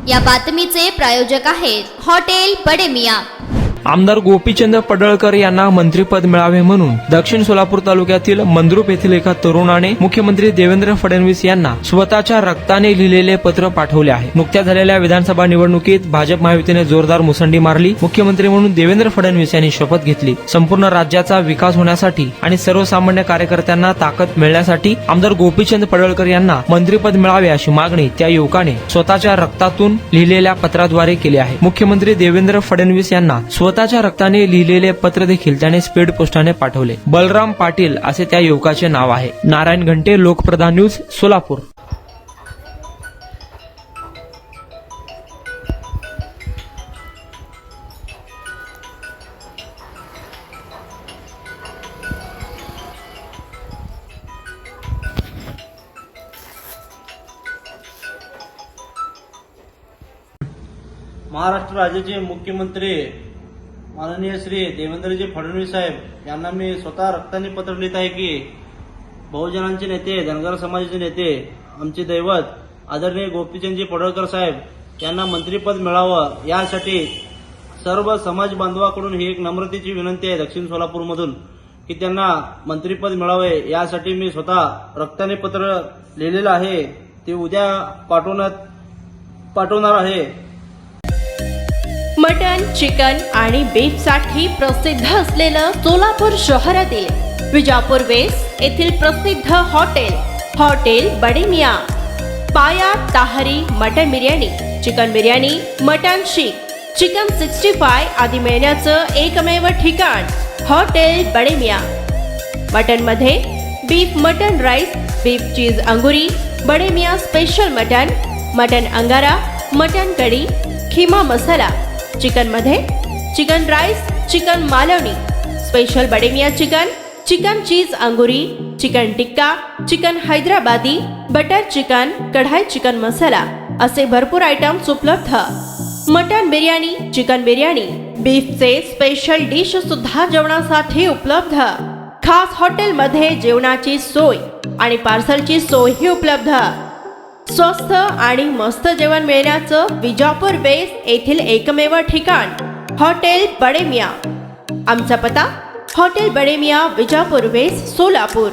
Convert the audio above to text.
या बातमीचे प्रायोजक आहेत हॉटेल बडे मियां। आमदार गोपीचंद पडळकर यांना मंत्रिपद मिळावे म्हणून दक्षिण सोलापूर तालुक्यातील मंद्रुप येथील एका तरुणाने मुख्यमंत्री देवेंद्र फडणवीस यांना स्वतःच्या रक्ताने लिहिलेले पत्र पाठवले आहे। नुकत्याच झालेल्या विधानसभा निवडणुकीत भाजप महायुतीने जोरदार मुसंडी मारली। मुख्यमंत्री म्हणून देवेंद्र फडणवीस यांनी शपथ घेतली। संपूर्ण राज्याचा विकास होण्यासाठी आणि सर्वसामान्य कार्यकर्त्यांना ताकद मिळण्यासाठी आमदार गोपीचंद पडळकर यांना मंत्रिपद मिळावे अशी मागणी त्या युवकाने स्वतःच्या रक्तातून लिहिलेल्या पत्राद्वारे केली आहे। मुख्यमंत्री देवेंद्र फडणवीस यांना स्वतःच्या रक्ताने लिहिलेले पत्र देखील त्याने स्पीड पोस्टाने पाठवले। बलराम पाटील असे त्या युवकाचे नाव आहे। नारायण घंटे, लोकप्रधान न्यूज, सोलापूर। महाराष्ट्र राज्याचे मुख्यमंत्री माननीय श्री देवेंद्रजी फडणवीस साहेब यांना मी स्वतः रक्ताने पत्र लिहित आहे की बहुजनांचे नेते, धनगर समाजाचे नेते, आमचे दैवत आदरणीय गोपीचंदजी पडळकर साहेब यांना मंत्रिपद मिळावं यासाठी सर्व समाज बांधवाकडून ही एक नम्रतेची विनंती आहे दक्षिण सोलापूरमधून की त्यांना मंत्रिपद मिळावे यासाठी मी स्वतः रक्ताने पत्र लिहिलेलं आहे। ते उद्या पाठवणार आहे। मटन, चिकन आणि बीफ साठी प्रसिद्ध असलेलं सोलापूर शहरातील विजापूर वेस्ट येथील प्रसिद्ध hotel Bade Miyan. Paya tahari mutton biryani, chicken biryani, mutton seekh, chicken 65 आदी मिळण्याचं एकमेव ठिकाण हॉटेल बडे मियां। मटन मध्ये beef mutton rice, beef cheese angoori, Bade Miyan special mutton angara, mutton kadhi, keema masala. Chicken मध्ये chicken rice, chicken Malvani, special Bade Miyan chicken cheese angoori, chicken tikka, chicken Hyderabadi, butter chicken, kadai chicken masala असे भरपूर आयटम्स उपलब्ध। मटन बिर्याणी, चिकन बिर्याणी, बीफचे स्पेशल डिश सुद्धा जेवणासाठी उपलब्ध। खास हॉटेलमध्ये जेवणाची सोय आणि पार्सलची सोयही उपलब्ध। स्वस्त आणि मस्त जेवण मिळण्याचं विजापूर वेस्ट येथील एकमेव ठिकाण हॉटेल बडे मियां। आमचा पत्ता हॉटेल बडे मियां, विजापूर वेस्ट, सोलापूर।